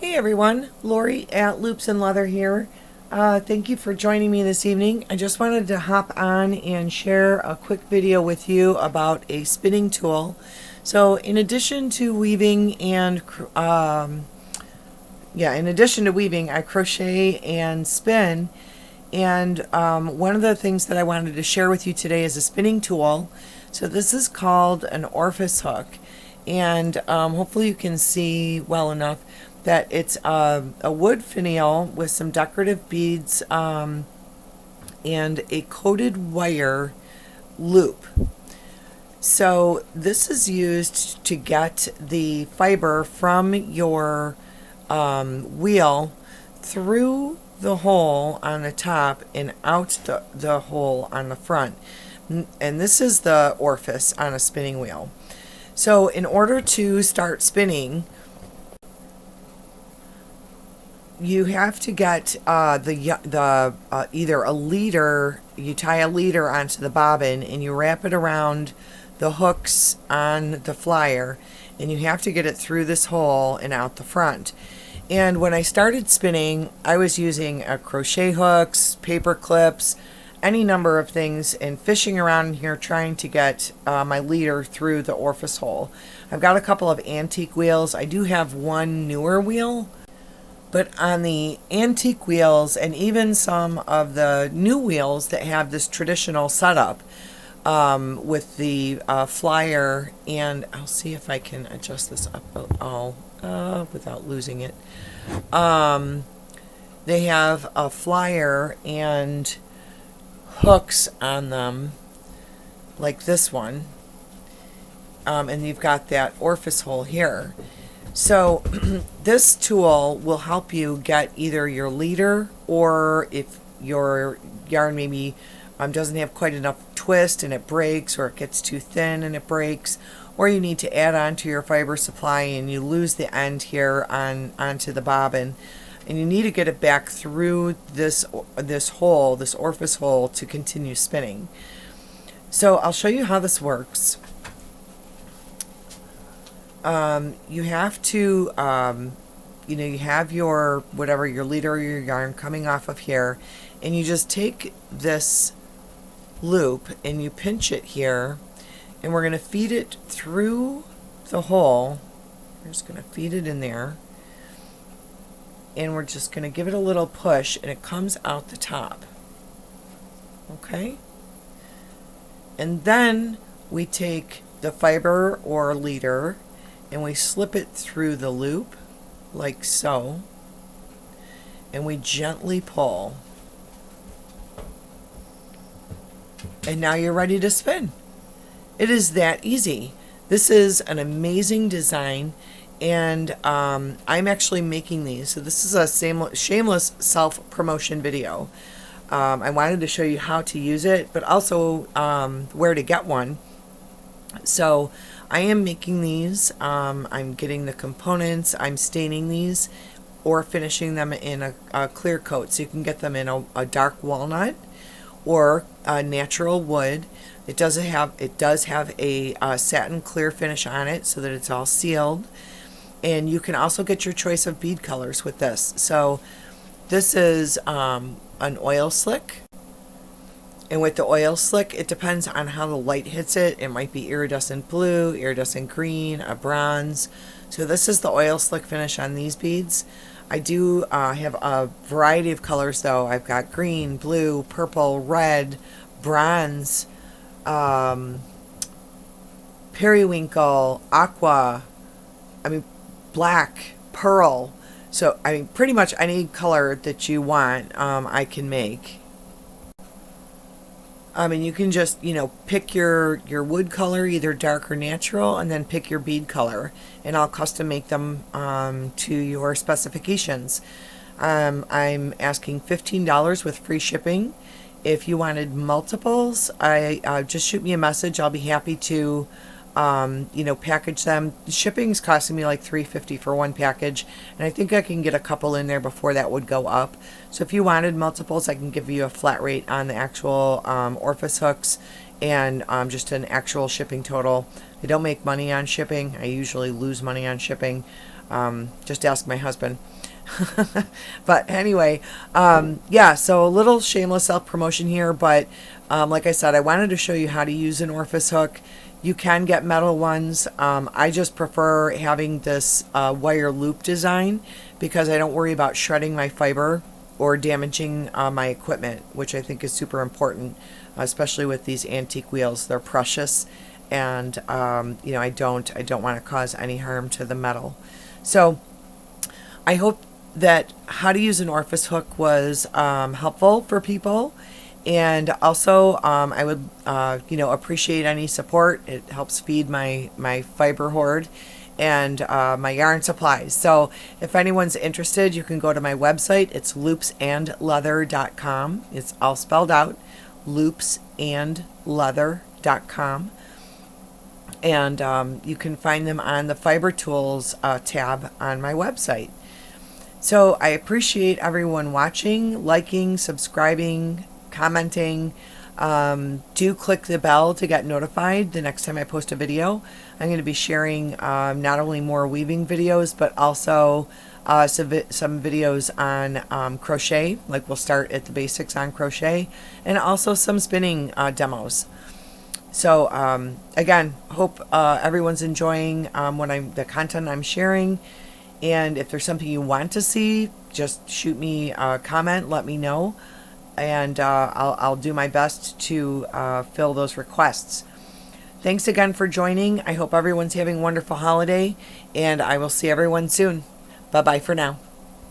Hey everyone, Lori at Loops and Leather here. Thank you for joining me this evening. I just wanted to hop on and share a quick video with you about a spinning tool. So in addition to weaving and I crochet and spin. And one of the things that I wanted to share with you today is a spinning tool. So this is called an Orifice Hook, and hopefully you can see well enough that it's a wood finial with some decorative beads and a coated wire loop. So this is used to get the fiber from your wheel through the hole on the top and out the hole on the front. And this is the orifice on a spinning wheel. So in order to start spinning, you have to get either a leader. You tie a leader onto the bobbin and you wrap it around the hooks on the flyer, and you have to get it through this hole and out the front. And when I started spinning, I was using crochet hooks, paper clips, any number of things, and fishing around in here trying to get my leader through the orifice hole. I've got a couple of antique wheels. I do have one newer wheel. But on the antique wheels and even some of the new wheels that have this traditional setup with the flyer, and I'll see if I can adjust this up all without losing it. They have a flyer and hooks on them like this one, and you've got that orifice hole here. So this tool will help you get either your leader, or if your yarn maybe doesn't have quite enough twist and it breaks, or it gets too thin and it breaks, or you need to add on to your fiber supply and you lose the end here onto the bobbin, and you need to get it back through this hole, this orifice hole, to continue spinning. So I'll show you how this works. You have to, you have your, whatever, your leader or your yarn coming off of here, and you just take this loop and you pinch it here, and we're going to feed it through the hole. We're just going to feed it in there, and we're just going to give it a little push, and it comes out the top. Okay? And then we take the fiber or leader and we slip it through the loop like so, and we gently pull, and now you're ready to spin. It is that easy. This is an amazing design, and I'm actually making these, so this is a shameless self-promotion video. I wanted to show you how to use it, but also where to get one. So I am making these. I'm getting the components. I'm staining these or finishing them in a clear coat. So you can get them in a dark walnut or a natural wood. It does have a satin clear finish on it so that it's all sealed. And you can also get your choice of bead colors with this. So this is an oil slick. And with the oil slick, it depends on how the light hits it. It might be iridescent blue, iridescent green, a bronze. So this is the oil slick finish on these beads. I do have a variety of colors though. I've got green, blue, purple, red, bronze, periwinkle, aqua, black, pearl. So pretty much any color that you want, I can make. And you can just, pick your wood color, either dark or natural, and then pick your bead color, and I'll custom make them to your specifications. I'm asking $15 with free shipping. If you wanted multiples, just shoot me a message. I'll be happy to package them. Shipping's costing me like $3.50 for one package, and I think I can get a couple in there before that would go up. So if you wanted multiples, I can give you a flat rate on the actual orifice hooks and just an actual shipping total. I don't make money on shipping. I usually lose money on shipping. Just ask my husband. But anyway, yeah, so a little shameless self-promotion here, but like I said, I wanted to show you how to use an Orifice hook. You can get metal ones. I just prefer having this wire loop design because I don't worry about shredding my fiber or damaging my equipment, which I think is super important, especially with these antique wheels. They're precious, and you know, I don't want to cause any harm to the metal. So I hope that how to use an Orifice hook was helpful for people, and also I would you know, appreciate any support. It helps feed my fiber hoard and my yarn supplies. So if anyone's interested, you can go to my website. It's loopsandleather.com. It's all spelled out, loopsandleather.com. And you can find them on the Fiber Tools tab on my website. So I appreciate everyone watching, liking, subscribing, commenting. Do click the bell to get notified the next time I post a video. I'm going to be sharing not only more weaving videos, but also some videos on crochet. Like, we'll start at the basics on crochet, and also some spinning demos. So again, hope everyone's enjoying the content I'm sharing. And if there's something you want to see, just shoot me a comment, let me know, and I'll do my best to fill those requests. Thanks again for joining. I hope everyone's having a wonderful holiday, and I will see everyone soon. Bye-bye for now.